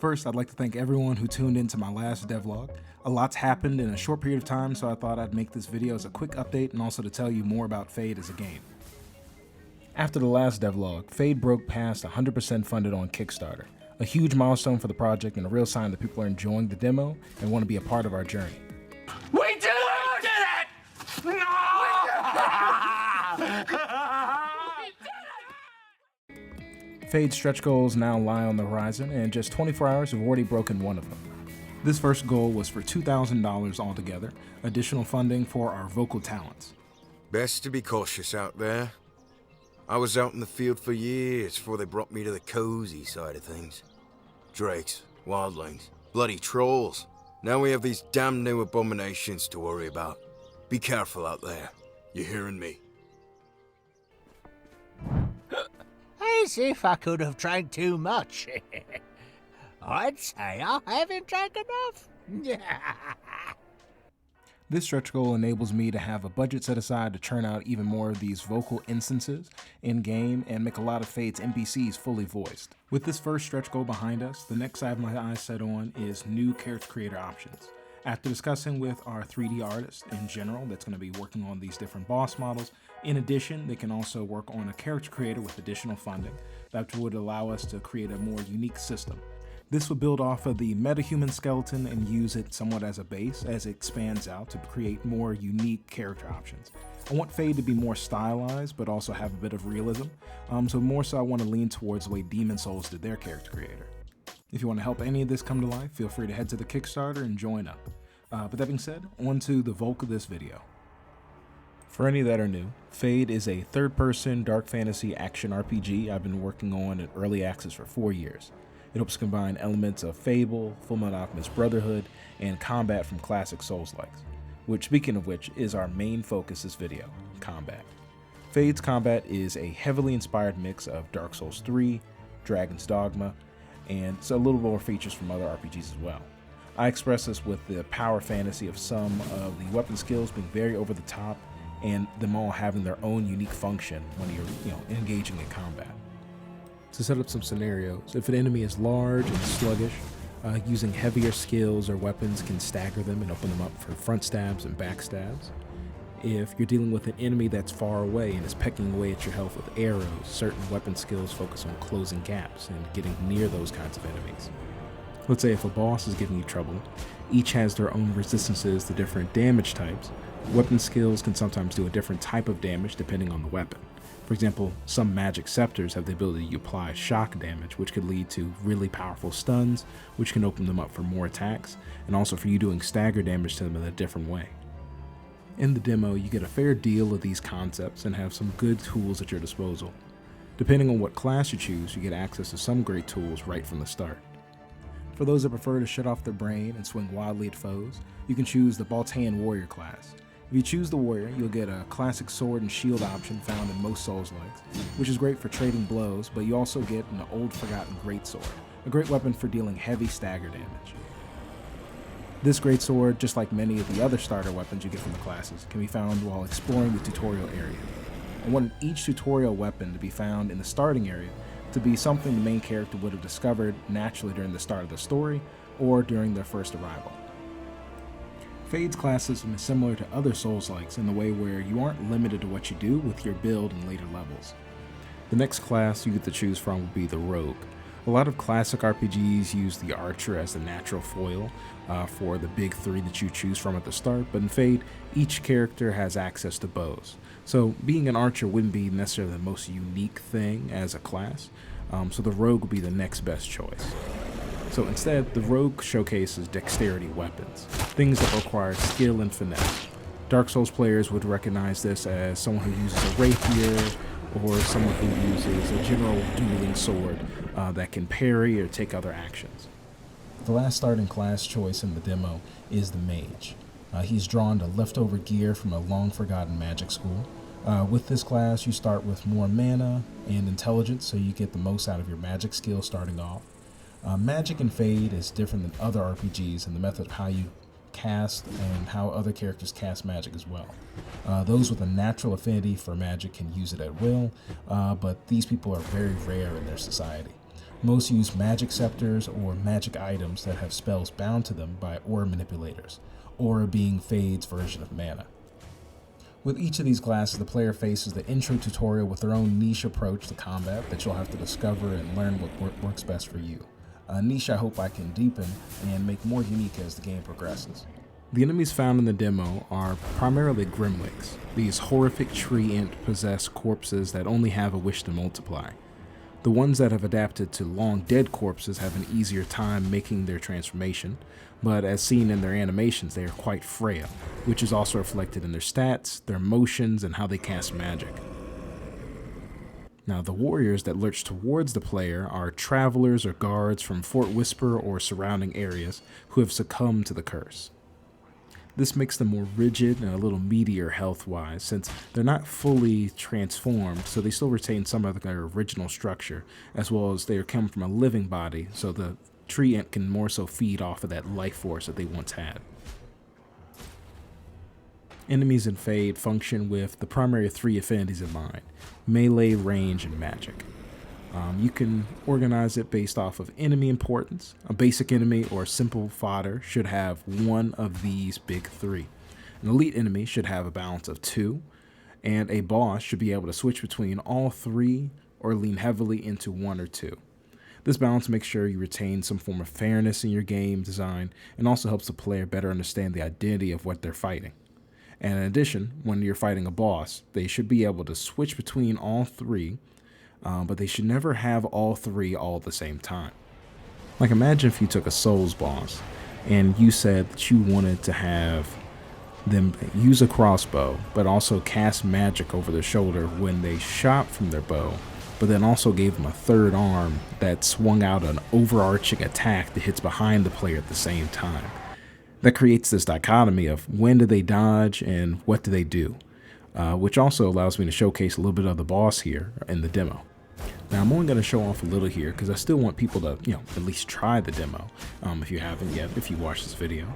First, I'd like to thank everyone who tuned into my last devlog. A lot's happened in a short period of time, so I thought I'd make this video as a quick update and also to tell you more about Fade as a game. After the last devlog, Fade broke past 100% funded on Kickstarter, a huge milestone for the project and a real sign that people are enjoying the demo and want to be a part of our journey. We did it! Fade's stretch goals now lie on the horizon, and in just 24 hours we've already broken one of them. This first goal was for $2,000 altogether, additional funding for our vocal talents. Best to be cautious out there. I was out in the field for years before they brought me to the cozy side of things. Drakes, wildlings, bloody trolls. Now we have these damn new abominations to worry about. Be careful out there. You hearing me? As if I could have drank too much. I'd say I haven't drank enough. This stretch goal enables me to have a budget set aside to churn out even more of these vocal instances in-game and make a lot of Fade's NPCs fully voiced. With this first stretch goal behind us, the next I have my eyes set on is new character creator options. After discussing with our 3D artist in general that's going to be working on these different boss models, in addition, they can also work on a character creator with additional funding that would allow us to create a more unique system. This would build off of the metahuman skeleton and use it somewhat as a base as it expands out to create more unique character options. I want Fade to be more stylized, but also have a bit of realism. So more so I want to lean towards the way Demon Souls did their character creator. If you want to help any of this come to life, feel free to head to the Kickstarter and join up. But that being said, on to the bulk of this video. For any that are new, Fade is a third-person dark fantasy action RPG I've been working on in early access for 4 years. It hopes to combine elements of Fable, Fullmetal Alchemist Brotherhood, and combat from classic Souls-likes, which, speaking of which, is our main focus this video, combat. Fade's combat is a heavily inspired mix of Dark Souls 3, Dragon's Dogma, and a little more features from other RPGs as well. I express this with the power fantasy of some of the weapon skills being very over the top, and them all having their own unique function when you're engaging in combat. To set up some scenarios, if an enemy is large and sluggish, using heavier skills or weapons can stagger them and open them up for front stabs and back stabs. If you're dealing with an enemy that's far away and is pecking away at your health with arrows, certain weapon skills focus on closing gaps and getting near those kinds of enemies. Let's say if a boss is giving you trouble, each has their own resistances to different damage types. Weapon skills can sometimes do a different type of damage depending on the weapon. For example, some magic scepters have the ability to apply shock damage, which could lead to really powerful stuns, which can open them up for more attacks, and also for you doing stagger damage to them in a different way. In the demo, you get a fair deal of these concepts and have some good tools at your disposal. Depending on what class you choose, you get access to some great tools right from the start. For those that prefer to shut off their brain and swing wildly at foes, you can choose the Baltane warrior class. If you choose the warrior, you'll get a classic sword and shield option found in most Souls-likes, which is great for trading blows, but you also get an old forgotten greatsword, a great weapon for dealing heavy stagger damage. This greatsword, just like many of the other starter weapons you get from the classes, can be found while exploring the tutorial area. I wanted each tutorial weapon to be found in the starting area to be something the main character would have discovered naturally during the start of the story or during their first arrival. Fade's class system is similar to other Souls-likes in the way where you aren't limited to what you do with your build in later levels. The next class you get to choose from will be the Rogue. A lot of classic RPGs use the Archer as the natural foil for the big three that you choose from at the start, but in Fade, each character has access to bows. So being an Archer wouldn't be necessarily the most unique thing as a class, so the Rogue would be the next best choice. So instead, the Rogue showcases dexterity weapons, things that require skill and finesse. Dark Souls players would recognize this as someone who uses a rapier, or someone who uses a general dueling sword that can parry or take other actions. The last starting class choice in the demo is the Mage. He's drawn to leftover gear from a long-forgotten magic school. With this class, you start with more mana and intelligence, so you get the most out of your magic skill starting off. Magic in Fade is different than other RPGs in the method of how you cast and how other characters cast magic as well. Those with a natural affinity for magic can use it at will, but these people are very rare in their society. Most use magic scepters or magic items that have spells bound to them by aura manipulators, aura being Fade's version of mana. With each of these classes, the player faces the intro tutorial with their own niche approach to combat that you'll have to discover and learn what works best for you. A niche I hope I can deepen and make more unique as the game progresses. The enemies found in the demo are primarily Grimwicks, these horrific tree ant-possessed corpses that only have a wish to multiply. The ones that have adapted to long dead corpses have an easier time making their transformation, but as seen in their animations, they are quite frail, which is also reflected in their stats, their motions, and how they cast magic. Now, the warriors that lurch towards the player are travelers or guards from Fort Whisper or surrounding areas who have succumbed to the curse. This makes them more rigid and a little meatier health-wise, since they're not fully transformed, so they still retain some of their original structure, as well as they come from a living body, so the tree ant can more so feed off of that life force that they once had. Enemies in Fade function with the primary three affinities in mind: melee, range, and magic. You can organize it based off of enemy importance. A basic enemy or simple fodder should have one of these big three. An elite enemy should have a balance of 2, and a boss should be able to switch between all 3 or lean heavily into 1 or 2. This balance makes sure you retain some form of fairness in your game design and also helps the player better understand the identity of what they're fighting. And in addition, when you're fighting a boss, they should be able to switch between all 3, but they should never have all 3 all at the same time. Like, imagine if you took a Souls boss and you said that you wanted to have them use a crossbow, but also cast magic over their shoulder when they shot from their bow, but then also gave them a third arm that swung out an overarching attack that hits behind the player at the same time. That creates this dichotomy of when do they dodge and what do they do, which also allows me to showcase a little bit of the boss here in the demo. Now, I'm only going to show off a little here because I still want people to, at least try the demo if you haven't yet, if you watch this video.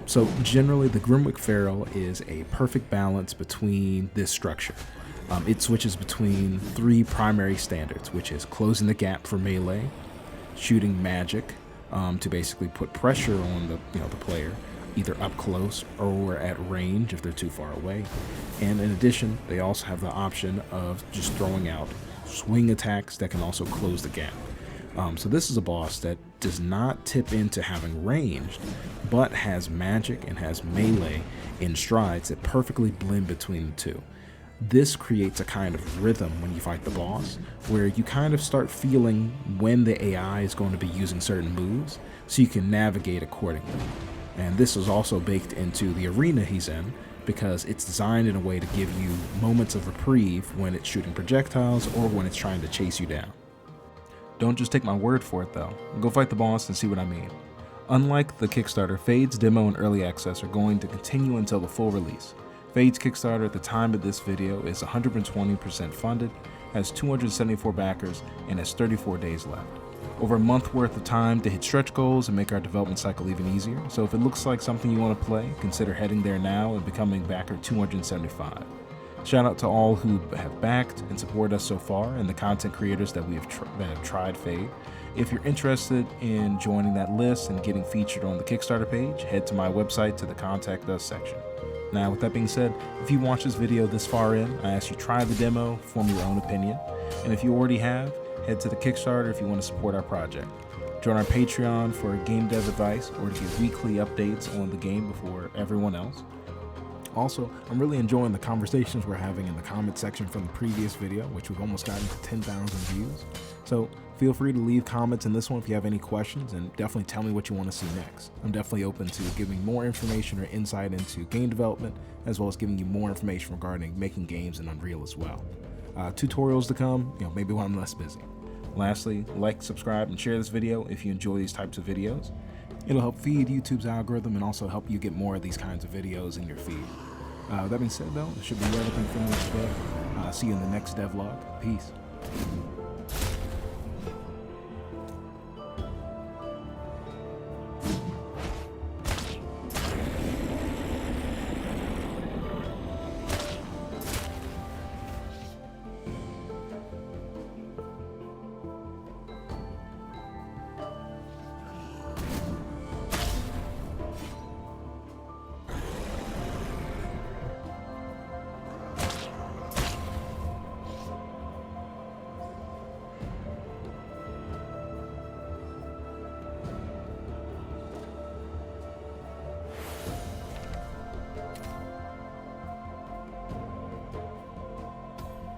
So generally, the Grimwick Feral is a perfect balance between this structure. It switches between 3 primary standards, which is closing the gap for melee, shooting magic to basically put pressure on the player, either up close or at range if they're too far away. And in addition, they also have the option of just throwing out swing attacks that can also close the gap. So this is a boss that does not tip into having ranged, but has magic and has melee in strides that perfectly blend between the two. This creates a kind of rhythm when you fight the boss, where you kind of start feeling when the AI is going to be using certain moves, so you can navigate accordingly. And this is also baked into the arena he's in, because it's designed in a way to give you moments of reprieve when it's shooting projectiles or when it's trying to chase you down. Don't just take my word for it though, go fight the boss and see what I mean. Unlike the Kickstarter, Fade's demo and early access are going to continue until the full release. Fade's Kickstarter at the time of this video is 120% funded, has 274 backers, and has 34 days left. Over a month worth of time to hit stretch goals and make our development cycle even easier, so if it looks like something you want to play, consider heading there now and becoming backer 275. Shout out to all who have backed and supported us so far and the content creators that have tried Fade. If you're interested in joining that list and getting featured on the Kickstarter page, head to my website to the Contact Us section. Now, with that being said, if you watch this video this far in, I ask you try the demo, form your own opinion, and if you already have, head to the Kickstarter if you want to support our project. Join our Patreon for game dev advice or to get weekly updates on the game before everyone else. Also, I'm really enjoying the conversations we're having in the comment section from the previous video, which we've almost gotten to 10,000 views. So feel free to leave comments in this one if you have any questions, and definitely tell me what you want to see next. I'm definitely open to giving more information or insight into game development, as well as giving you more information regarding making games in Unreal as well. Tutorials to come, maybe when I'm less busy. Lastly, like, subscribe, and share this video if you enjoy these types of videos. It'll help feed YouTube's algorithm and also help you get more of these kinds of videos in your feed. That being said though, this should be everything for me today. See you in the next devlog. Peace.